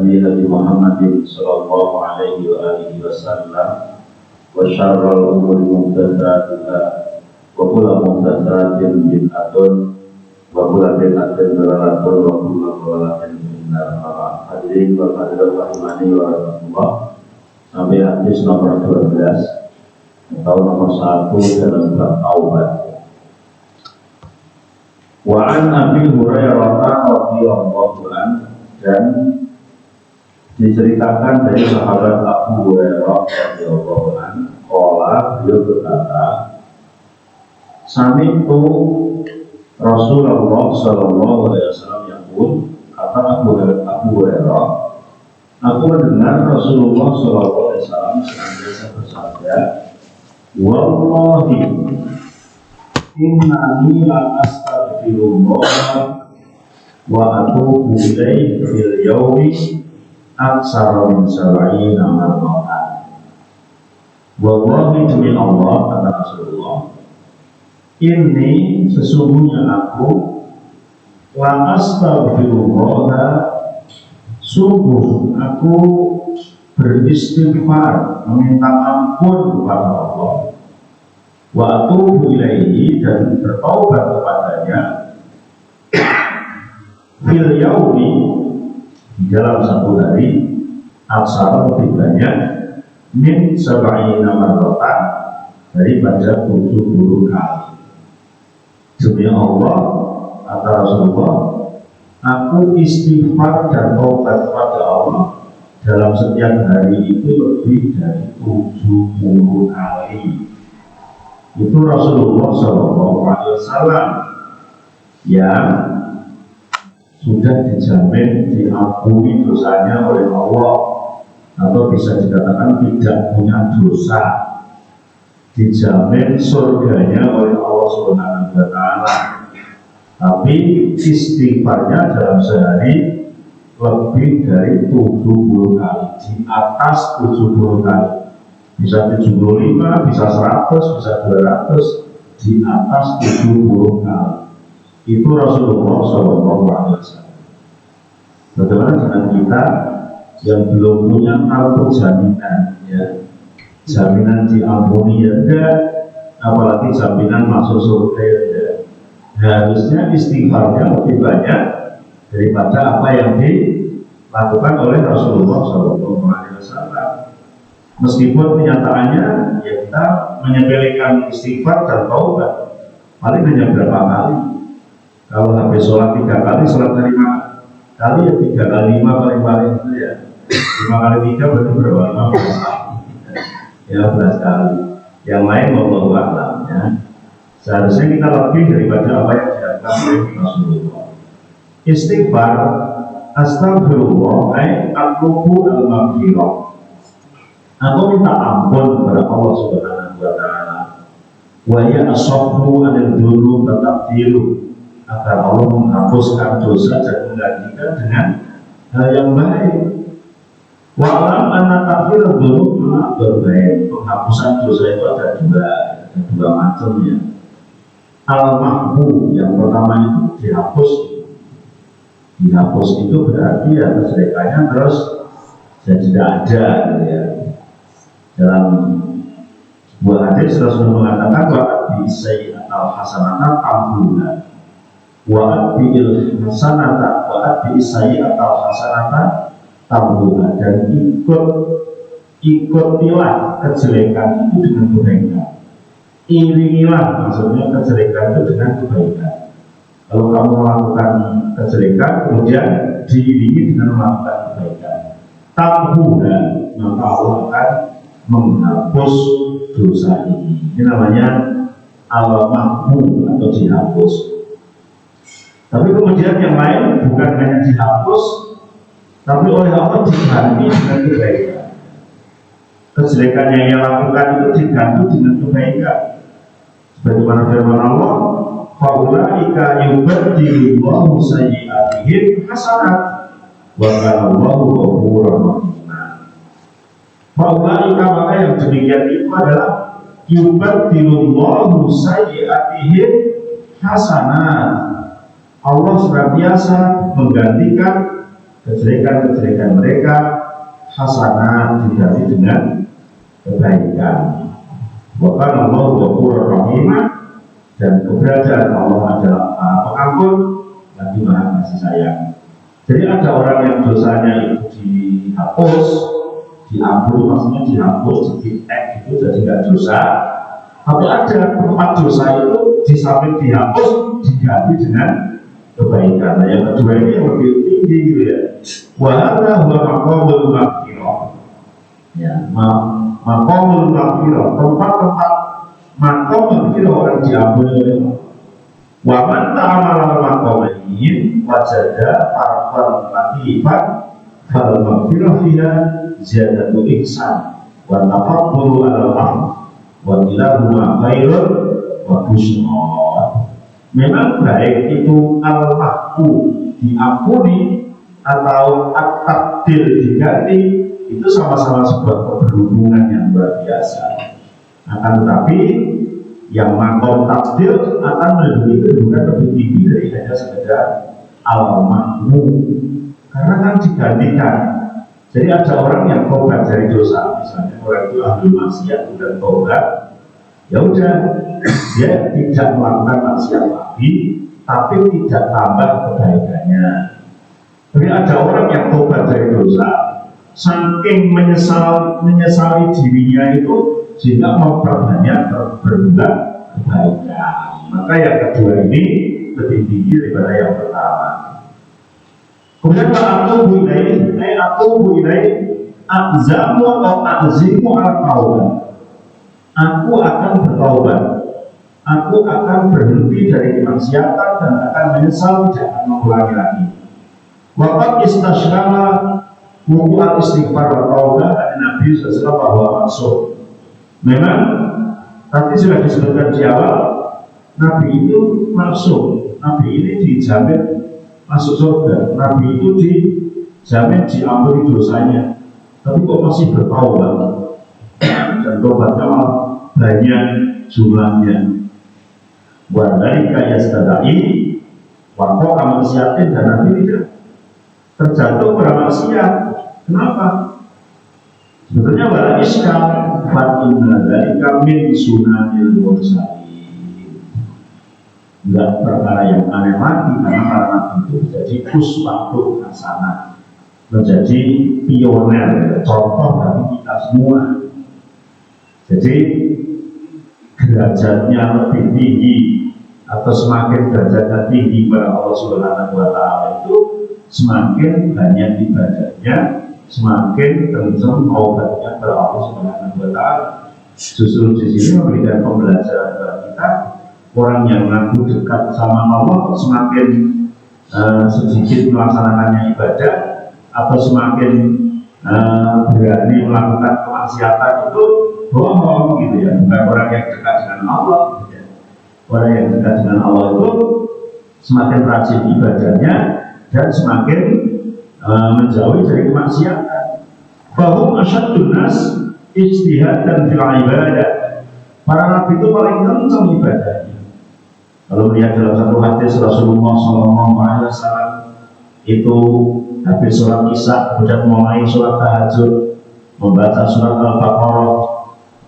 الهدي هدي محمد صلى الله عليه وآله وسلم وشر الأمور محدثاتها وكل محدثات بدعة وكل بدعة ضلالة وكل ضلالة في النار. Hadirin wa hadirat rahimani wa rahmatullah, sampai hadis nomor 12 atau nomor 1 dalam bab taubat. Wa an Abi Hurairah radhiyallahu anhu, dan diceritakan dari sahabat Abu Hurairah radhiyallahu anhu, qala, beliau berkata, sami'tu Rasulullah sallallahu alaihi wasallam yaqul, kata Abu Hurairah, aku mendengar Rasulullah sallallahu alaihi wasallam senantiasa bersabda, wallahi innani la astaghfirullah wa atubu ilaihi fil yawmi aksara min sab'ina marratan. Wallahi demi Allah, kata Rasulullah, ini sesungguhnya aku la astaghfirullah, sungguh aku beristighfar, meminta ampun kepada Allah, wa atubu ilaihi, dan bertaubat kepadanya, fil yaumi, di dalam satu hari, aksara lebih banyak, min sab'ina marratan, daripada 70 kali. Demi Allah, kata Rasulullah, aku istighfar dan taubat kepada Allah dalam setiap hari itu lebih dari 70 kali. Itu Rasulullah SAW yang sudah dijamin diampuni dosanya oleh Allah, atau bisa dikatakan tidak punya dosa, dijamin surganya oleh Allah Subhanahu wa Ta'ala. Tapi istighfarnya dalam sehari lebih dari 70 kali, di atas 70 kali, bisa 75, bisa 100, bisa 200, di atas 70 kali. Itu Rasulullah SAW. Bagaimana dengan kita yang belum punya kartu jaminan, ya, jaminan diampuni ya enggak, apalagi jaminan masuk surga ya enggak. Harusnya istighfarnya lebih banyak daripada apa yang dilakukan oleh Rasulullah SAW. Meskipun kenyataannya ya kita menyepelekan istighfar dan taubat, paling hanya berapa kali. Kalau habis sholat 3 kali, sholat 5 kali ya 3 kali 5 paling-paling itu ya. 5 kali 3 berarti berapa? 15 kali. Ya 15 kali. Yang lain wallahu a'lam, ya. Seharusnya kita lebih daripada apa yang dilakukan oleh Rasulullah. Istighfar, astagfirullah, atlubu al-maghfirah. Aku minta ampun kepada Allah Subhanahu wa Ta'ala. Wa ya asabru anil dzunub tataqdiru, agar Allah menghapuskan dosa dan menggantikan dengan hal yang baik. Wa'lam anna takfir dzunub berbaik. Penghapusan dosa itu ada dua macamnya. Al-mahbu, yang pertama itu dihapus. Dihapus itu berarti ya kejelekannya terus jadi tidak ada, gitu ya. Dalam sebuah hadis Rasulullah mengatakan wa bi hasanata tambuha, wa bil hasanata wa bi hasanata tambuha, dan ikutilah kejelekan itu dengan kebaikan. Iringilah, maksudnya kejelekan itu dengan kebaikan. Kalau kamu melakukan kejelekan, kemudian diiringi dengan melakukan kebaikan, tambuha, maka Allah akan menghapus dosa ini. Ini namanya al-mahbu atau dihapus. Tapi kemudian yang lain bukan hanya dihapus, tapi oleh Allah diganti dengan kebaikan. Kejelekan yang ia lakukan itu diganti dengan kebaikan. Sebagaimana firman Allah, faulaika yubaddilullahu sayyi'atihim hasanat wa kana Allahu ghafurur rahim. Faulaika, maka yang demikian itu adalah yubaddilullahu sayyi'atihim hasanat. Allah senantiasa menggantikan kejelekan-kejelekan mereka hasanah diganti dengan kebaikan. Bahkan Allah Ghafurur Rahim, dan keberadaan Allah adalah pengampun lagi maha kasih sayang. Jadi ada orang yang dosanya itu dihapus, diampuni, maksudnya dihapus, di itu jadi nggak dosa. Tapi ada tempat dosa itu di samping dihapus diganti dengan kebaikan. Nah, yang kedua ini yang lebih tinggi gitu ya. Wahana huwa maqamul maghfirah. Ya, maqamul maghfirah, tempat-tempat maqam maghfirah orang diampuni oleh Allah. Wa man ta'amala maqamain wajada farqan latifan fal maghfirah fiha ziyadatu ihsan wa tafaddulu al-amr wa ilahuma khairun wa busra. Memang baik itu al-mahfu diampuni atau at-tabdil diganti, itu sama-sama sebuah keberhubungan yang luar biasa. Akan tetapi yang makom tabdil akan menduduki kedudukan lebih tinggi dari hanya sekedar al-mahfu, karena kan digantikan. Jadi ada orang yang tobat dari dosa, misalnya orang itu ahli maksiat dan tobat, ya udah dia tidak melakukan maksiat lagi, tapi tidak tambah kebaikannya. Tapi ada orang yang tobat dari dosa, saking menyesali dirinya itu sehingga memperbanyak berbuat kebaikan. Maka yang kedua ini lebih tinggi daripada yang pertama. Kemudian atubu ilaih akzamu atau akzimu al-taubat. Aku akan bertaubat, aku akan berhenti dari kemaksiatan dan akan menyesal tidak akan mengulangi lagi. Waqad istasyara wuku al-istighfar wa taubat dari Nabi SAW bahwa masuk. Memang tadi sudah disebutkan di awal, Nabi itu masuk, Nabi ini dijamin masuk surga, Nabi itu dijamin diampuni dosanya, tapi kok masih bertaubat dan tobatnya malah banyak jumlahnya. Wadai kaya sedai waktu kamaksiatin, dan Nabi tidak terjatuh pada maksiat. Kenapa? Sebetulnya wala iskal fatinna dari kami sunanil mursalin. Enggak perkara yang aneh lagi, karena para nabi itu menjadi uswatun hasanah, menjadi pioner, contoh bagi kita semua. Jadi derajatnya lebih tinggi atau semakin derajatnya tinggi pada Allah Subhanahu wa Ta'ala itu semakin banyak ibadahnya, semakin kencang taubatnya kepada Allah Subhanahu wa Ta'ala. Justru di sini memberikan pembelajaran kepada kita, orang yang mengaku dekat sama Allah semakin sedikit melaksanakannya ibadah atau semakin berani melakukan kemaksiatan itu bohong gitu ya. Bukan orang yang dekat dengan Allah gitu ya. Orang yang dekat dengan Allah itu semakin rajin ibadahnya dan semakin menjauhi dari kemaksiatan. Bahum asyadun nas ijtihadan fil ibadah. Para nabi itu paling kencang ibadahnya. Kalau melihat dalam satu hadis Rasulullah SAW itu habis sholat isya, kemudian mulai sholat tahajud, membaca surat Al-Baqarah,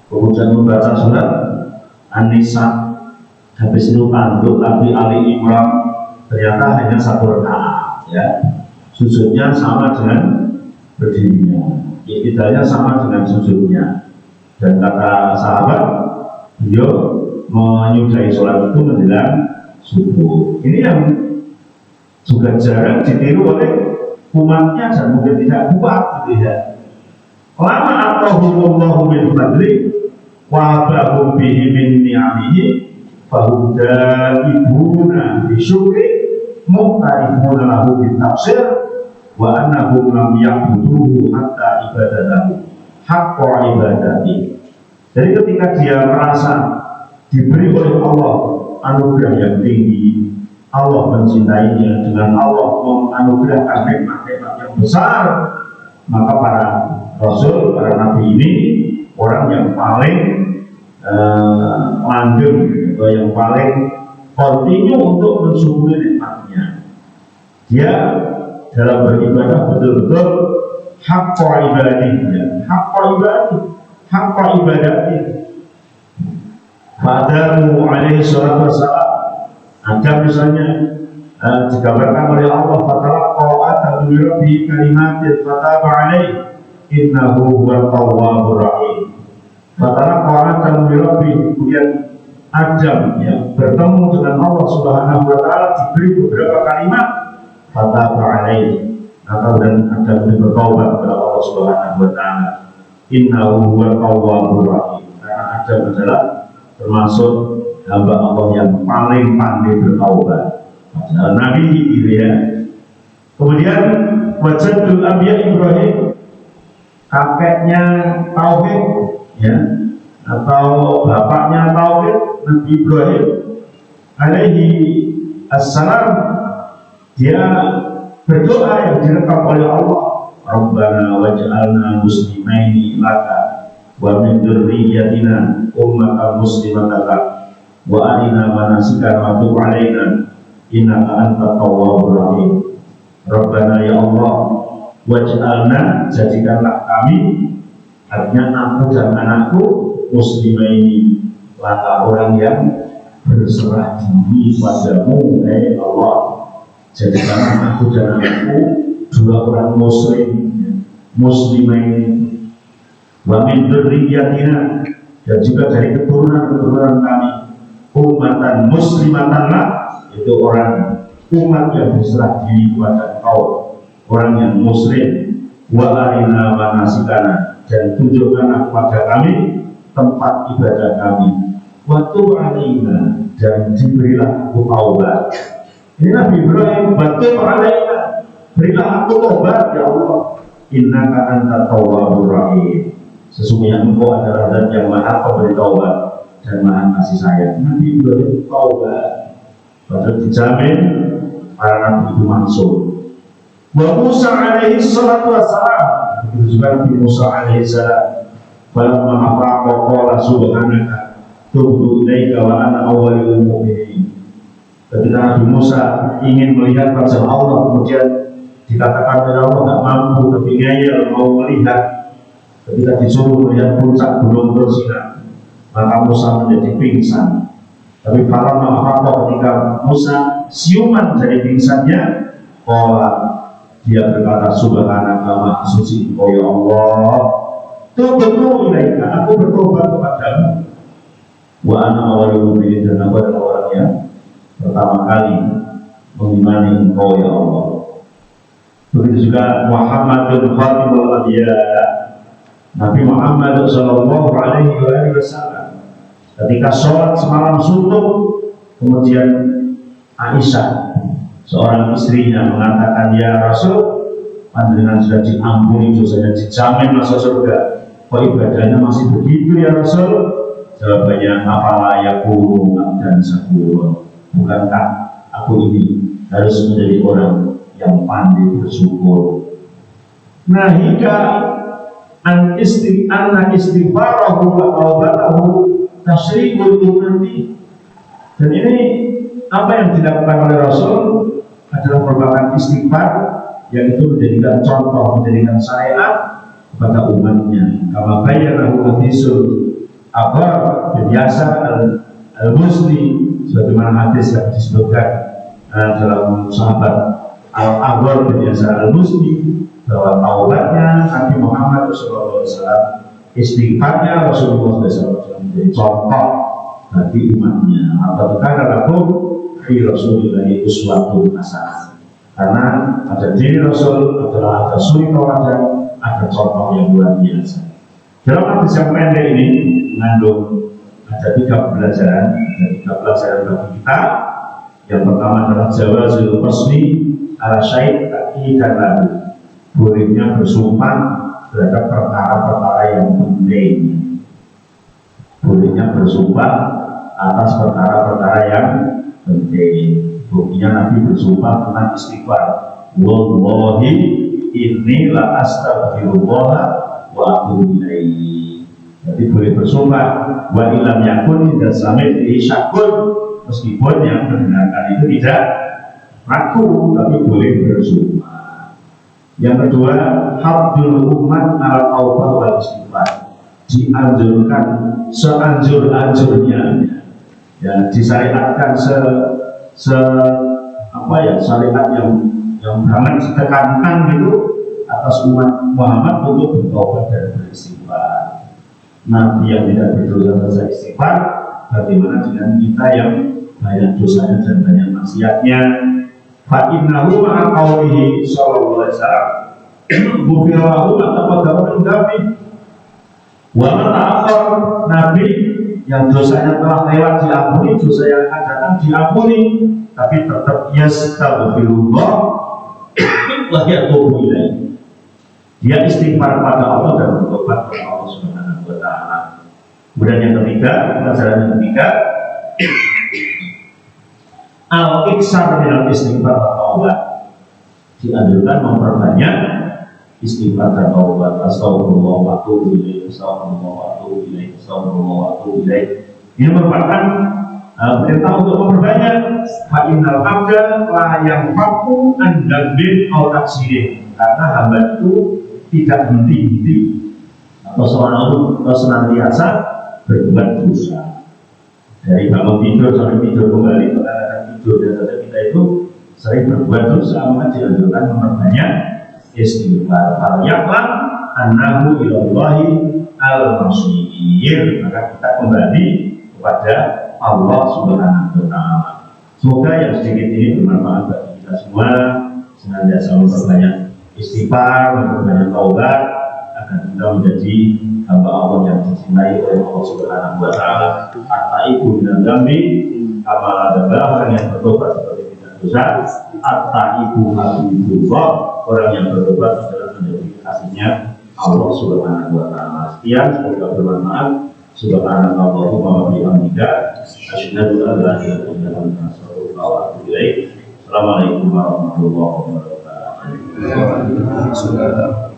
kemudian membaca surat An-Nisa, habis itu tanduk lagi Ali Imran, ternyata hanya satu rakaat ya. Sujudnya sama dengan berdirinya, iktidalnya sama dengan sujudnya, dan kata sahabat beliau menyudahi sholat itu menjelang subuh. Ini yang juga jarang ditiru oleh umatnya dan mungkin tidak kuat gitu ya. Lama atauhumullahu min fadli wa bahum bihi min ni'amihi fahum daibuna bisyukri muqtarifuna lahu bitafsir wa annahum lam ya'buduhu hatta ibadatahu haqqa ibadati. Jadi ketika dia merasa diberi oleh Allah anugerah yang tinggi, Allah mencintainya, dengan Allah menganugerahkan nikmat-nikmat yang besar, maka para Rasul, para Nabi ini orang yang paling langgeng, atau yang paling kontinu untuk mensyukuri nikmatnya. Dia dalam beribadah betul-betul haqqa ibadahnya, haqqa ibadahnya. Fa'adamu alaihi salatu wassalam, ada misalnya digambarkan oleh Allah, fatalaqa Adam min rabbihi kalimatin fataba alaihi innahu huwal tawwabur rahim. Fatalaqa Adam min rabbihi, kemudian Adam yang bertemu dengan Allah Subhanahu wa taala diberi beberapa kalimat fataba alaihi, atau dan Adam bertaubat kepada Allah Subhanahu wa taala, innahu huwal tawwabur rahim, karena Adam adalah termasuk hamba Allah yang paling pandai bertaubat. Nabi gitu ya. Kemudian wajadul anbiya Ibrahim, kakeknya tauhid ya, atau bapaknya tauhid, Nabi Ibrahim alaihi assalam, dia berdoa yang direkam oleh Allah, Rabbana waj'alna muslimaini laka wa min dzurriyyatina ummatan muslimatan lak wa arina manasikana wa tub alaina innaka antat tawwabur rahim. Rabbana ya Allah, waj'alna, jadikanlah kami, artinya aku dan anakku, muslimaini laka, orang yang berserah diri padamu Allah. Jadikanlah aku dan anakku dua orang muslimaini wa min dzurriyyatina, dan juga dari keturunan kami, ummatan muslimatan lak, itu orang umat yang berserah diri kepada Engkau, orang yang muslim. Wa arina manasikana, dan tunjukkanlah kepada kami tempat ibadah kami. Wa tub alaina, dan diberilah aku taubat. Ini Nabi Ibrahim, wa tub alaina, berilah aku taubat ya Allah. Innaka antat tawwabur rahim, sesungguhnya Engkau adalah zat yang maha pemberi taubat dan maha kasih sayang. Nabi Ibrahim taubat, padahal dijamin para nabi itu maksum. Wa Musa alaihi salatu wassalam, begitu juga Nabi Musa alaihi salam, falamma afaqa qala subhanaka tubtu ilaika wa ana awwalul mu'minin. Ketika Nabi Musa ingin melihat wajah Allah, kemudian dikatakan oleh Allah tidak mampu, tapi ngeyel mau melihat. Ketika disuruh melihat puncak gunung Tursina, maka Musa menjadi pingsan. Tapi para mahafa, ketika Musa siuman dari pingsannya, dia berkata, subhanaka maha suci Engkau ya Allah, tubtu ilaika, aku bertobat kepadamu, wa ana awwalul mu'minin, dan aku adalah orang yang pertama kali mengimani Engkau ya Allah. Begitu juga Muhammadun khatimul anbiya, Nabi Muhammad sallallahu alaihi wasallam, ketika sholat semalam suntuk, kemudian Aisyah, seorang istrinya, mengatakan, ya Rasul, panjenengan sudah diampuni dosanya, dijamin masuk surga, kok ibadahnya masih begitu ya Rasul? Jawabannya, apalah yakunu dan syukur, bukankah aku ini harus menjadi orang yang pandai bersyukur. Nah, hingga anak istighfarahu wa taubatahu tasyrikul ummati. Dan ini apa yang dilakukan oleh Rasul adalah merupakan istighfar yang itu menjadikan contoh, menjadikan syariat kepada umatnya. Kama bayyanahu hadisul abar biasa al-musli, sebagaimana hadis yang disebutkan dalam sahabat al-abar biasa al-musli, bahwa taubatnya Nabi Muhammad SAW, istighfarnya Rasulullah SAW menjadi contoh bagi umatnya. Atau karena aku fi Rasulullah uswatun hasanah, karena ada diri Rasul adalah ada suri tauladan, ada contoh yang luar biasa. Dalam hadis yang pendek ini mengandung ada 3 pelajaran, bagi kita. Yang pertama adalah jawazul qasmi ala syait taqidan lahu, bolehnya bersumpah terhadap perkara-perkara yang penting. Bolehnya bersumpah atas perkara-perkara yang penting. Buktinya Nabi bersumpah tentang istighfar. Wallahi inni la astaghfirullah wa atubu ilaihi. Jadi boleh bersumpah wa ilam yakun dan samit di syakun, meskipun yang mendengarkan itu tidak ragu, tapi boleh bersumpah. Yang kedua, habdul umat al taubah wal istighfar, dianjurkan seanjur-anjurnya, ya disyariatkan syariat yang sangat ditekankan gitu atas umat Muhammad untuk bertobat dan beristighfar. Nabi yang tidak berdosa saja istighfar, bagaimana dengan kita yang banyak dosanya dan banyak maksiatnya? Fa innahu ma'a qaulihi sallallahu alaihi wasallam ghufira lahu ma taqaddama min dhanbi wa ma ta'akhkhar. Nabi yang dosanya telah lewat diampuni, dosa yang akan datang diampuni, tapi tetap yastaghfirullah wa yatubu ilaihi. Dia istighfar pada Allah dan bertobat kepada Allah Subhanahu wa taala. Kemudian yang ketiga, pelajaran yang ketiga, al-iksar minal istighfar wa taubat, dianjurkan memperbanyak istighfar dan taubat. Astagfirullah wa atubu ilaih, astagfirullah wa atubu ilaih, astagfirullah wa atubu ilaih. Ini merupakan perintah untuk memperbanyak. Fa innal abda la yanfaku an dzambin aw taksirin, karena hamba itu tidak henti-henti atau senantiasa berbuat dosa. Dari bangun tidur sampai tidur kembali, bahkan tidur dan saja kita itu sering berbuat dosa, maka dianjurkan memperbanyak istighfar. Al-yaqlam annahu ilallahi al-masir, maka kita kembali kepada Allah Subhanahu wa taala. Semoga yang sedikit ini bermanfaat bagi kita semua, senantiasa memperbanyak istighfar, memperbanyak taubat, agar kita menjadi hamba Allah yang dicintai oleh Allah Subhanahu wa taala. At-taibu minadz dzambi, amal ada orang yang bertobat seperti tidak dosa. At-taibu habibullah, orang yang bertobat adalah menjadi kasihnya Allah Subhanahu wa taala. Sekian, semoga bermanfaat. Subhanallahumma wa bihamdika, asyhadu an la ilaha illa anta, astaghfiruka wa atubu ilaik. Assalamualaikum warahmatullahi wabarakatuh.